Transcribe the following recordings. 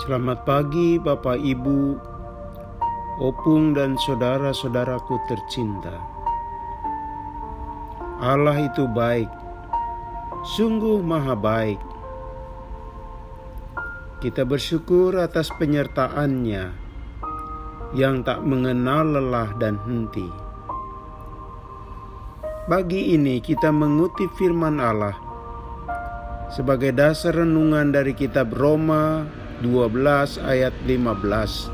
Selamat pagi Bapak Ibu, opung dan saudara-saudaraku tercinta. Allah itu baik, sungguh maha baik. Kita bersyukur atas penyertaan-Nya yang tak mengenal lelah dan henti. Pagi ini kita mengutip firman Allah sebagai dasar renungan dari kitab Roma 12 ayat 15.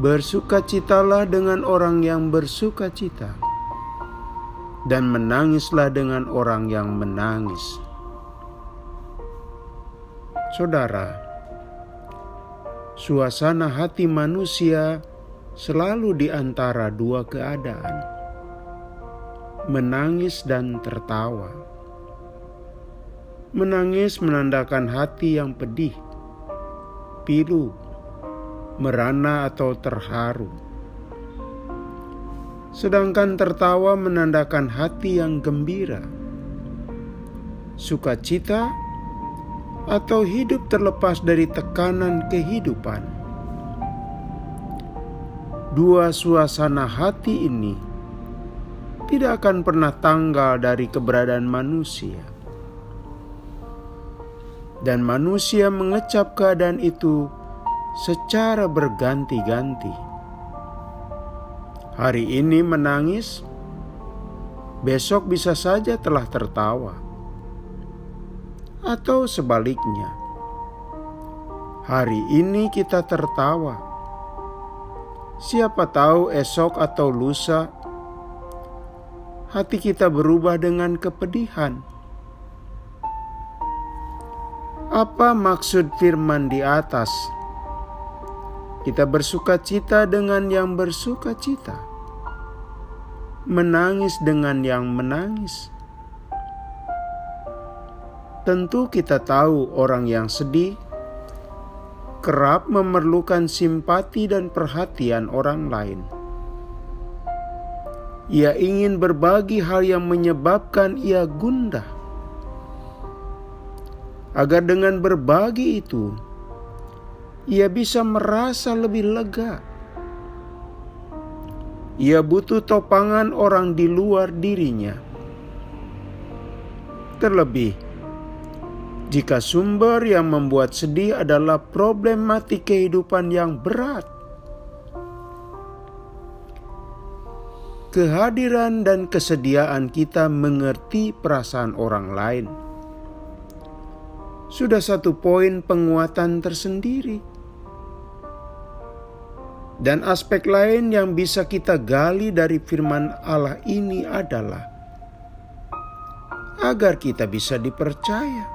Bersukacitalah dengan orang yang bersukacita, dan menangislah dengan orang yang menangis. Saudara, suasana hati manusia selalu di antara dua keadaan, menangis dan tertawa. Menangis menandakan hati yang pedih, pilu, merana atau terharu. Sedangkan tertawa menandakan hati yang gembira, sukacita, atau hidup terlepas dari tekanan kehidupan. Dua suasana hati ini tidak akan pernah tanggal dari keberadaan manusia. Dan manusia mengecap keadaan itu secara berganti-ganti. Hari ini menangis, besok bisa saja telah tertawa. Atau sebaliknya, hari ini kita tertawa, siapa tahu esok atau lusa hati kita berubah dengan kepedihan. Apa maksud firman di atas? Kita bersukacita dengan yang bersukacita, menangis dengan yang menangis. Tentu kita tahu orang yang sedih kerap memerlukan simpati dan perhatian orang lain. Ia ingin berbagi hal yang menyebabkan ia gundah, agar dengan berbagi itu, ia bisa merasa lebih lega. Ia butuh topangan orang di luar dirinya. Terlebih, jika sumber yang membuat sedih adalah problematik kehidupan yang berat. Kehadiran dan kesediaan kita mengerti perasaan orang lain sudah satu poin penguatan tersendiri. Dan aspek lain yang bisa kita gali dari firman Allah ini adalah agar kita bisa dipercaya.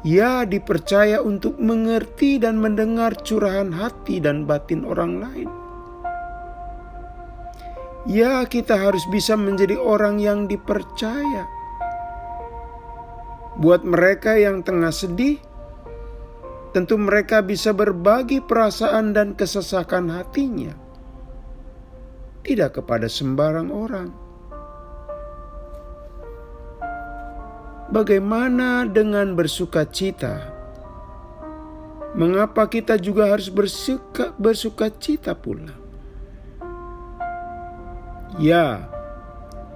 Ya, dipercaya untuk mengerti dan mendengar curahan hati dan batin orang lain. Ya, kita harus bisa menjadi orang yang dipercaya. Buat mereka yang tengah sedih, tentu mereka bisa berbagi perasaan dan kesesakan hatinya, tidak kepada sembarang orang. Bagaimana dengan bersukacita? Mengapa kita juga harus bersukacita pula? Ya,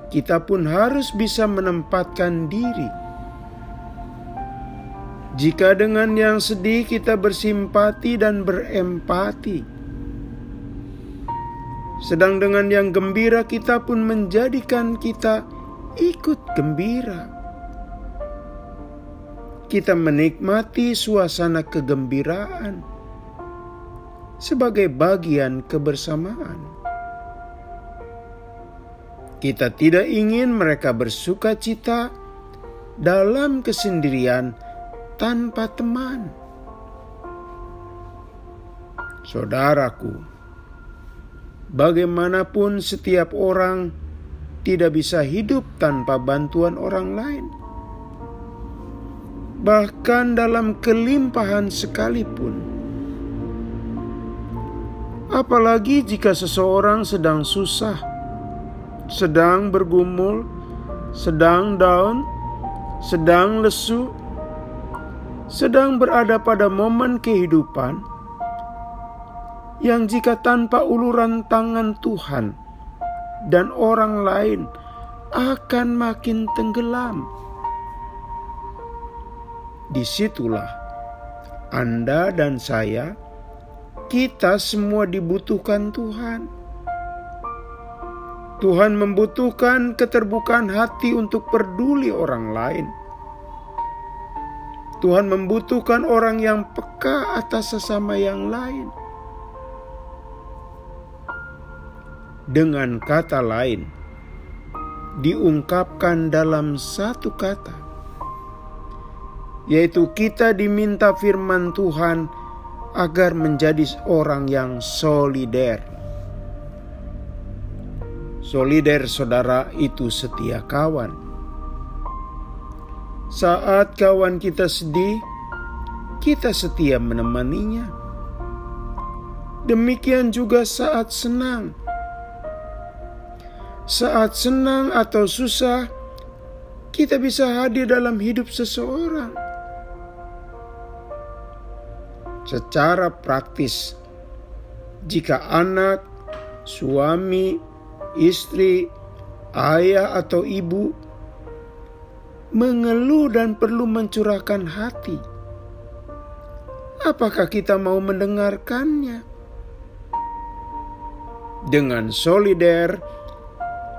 kita pun harus bisa menempatkan diri. Jika dengan yang sedih kita bersimpati dan berempati, sedang dengan yang gembira kita pun menjadikan kita ikut gembira. Kita menikmati suasana kegembiraan sebagai bagian kebersamaan. Kita tidak ingin mereka bersukacita dalam kesendirian tanpa teman. Saudaraku, bagaimanapun setiap orang tidak bisa hidup tanpa bantuan orang lain. Bahkan dalam kelimpahan sekalipun. Apalagi jika seseorang sedang susah, sedang bergumul, sedang down, sedang lesu, sedang berada pada momen kehidupan yang jika tanpa uluran tangan Tuhan dan orang lain akan makin tenggelam. Disitulah Anda dan saya, kita semua dibutuhkan Tuhan. Tuhan membutuhkan keterbukaan hati untuk peduli orang lain. Tuhan membutuhkan orang yang peka atas sesama yang lain. Dengan kata lain, diungkapkan dalam satu kata, yaitu kita diminta firman Tuhan agar menjadi orang yang solider. Solider, saudara, itu setia kawan. Saat kawan kita sedih, kita setia menemaninya. Demikian juga saat senang. Saat senang atau susah, kita bisa hadir dalam hidup seseorang. Secara praktis, jika anak, suami, istri, ayah atau ibu mengeluh dan perlu mencurahkan hati, apakah kita mau mendengarkannya? Dengan solider,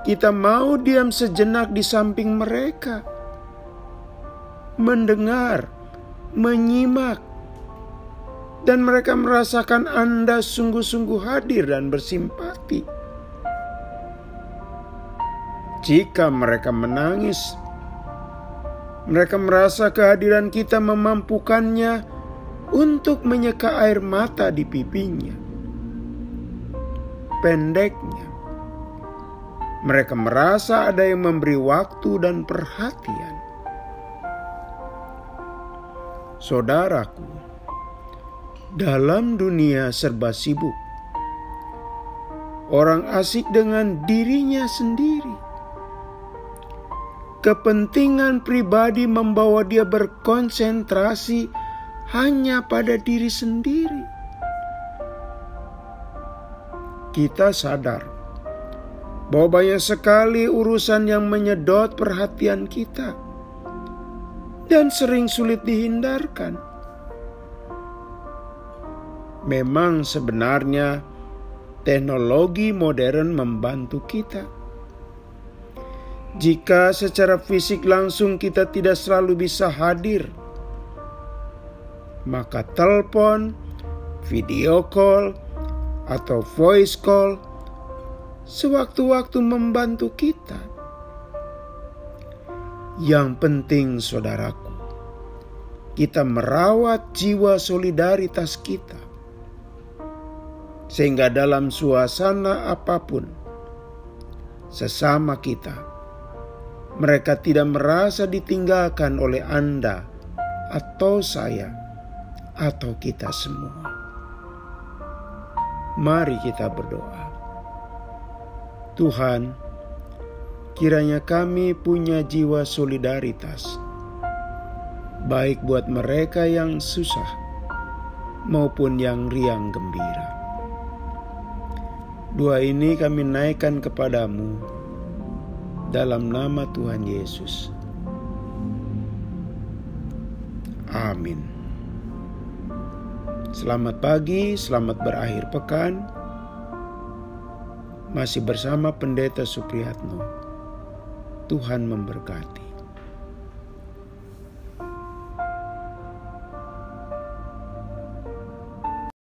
kita mau diam sejenak di samping mereka, mendengar, menyimak, dan mereka merasakan Anda sungguh-sungguh hadir dan bersimpati. Jika mereka menangis, mereka merasa kehadiran kita memampukannya untuk menyeka air mata di pipinya. Pendeknya, mereka merasa ada yang memberi waktu dan perhatian. Saudaraku, dalam dunia serba sibuk, orang asik dengan dirinya sendiri. Kepentingan pribadi membawa dia berkonsentrasi hanya pada diri sendiri. Kita sadar bahwa banyak sekali urusan yang menyedot perhatian kita dan sering sulit dihindarkan. Memang sebenarnya teknologi modern membantu kita. Jika secara fisik langsung kita tidak selalu bisa hadir, maka telepon, video call, atau voice call sewaktu-waktu membantu kita. Yang penting, saudaraku, kita merawat jiwa solidaritas kita, sehingga dalam suasana apapun sesama kita, mereka tidak merasa ditinggalkan oleh Anda atau saya atau kita semua. Mari kita berdoa. Tuhan, kiranya kami punya jiwa solidaritas, baik buat mereka yang susah maupun yang riang gembira. Doa ini kami naikkan kepadamu dalam nama Tuhan Yesus. Amin. Selamat pagi, selamat berakhir pekan. Masih bersama Pendeta Supriyatno. Tuhan memberkati.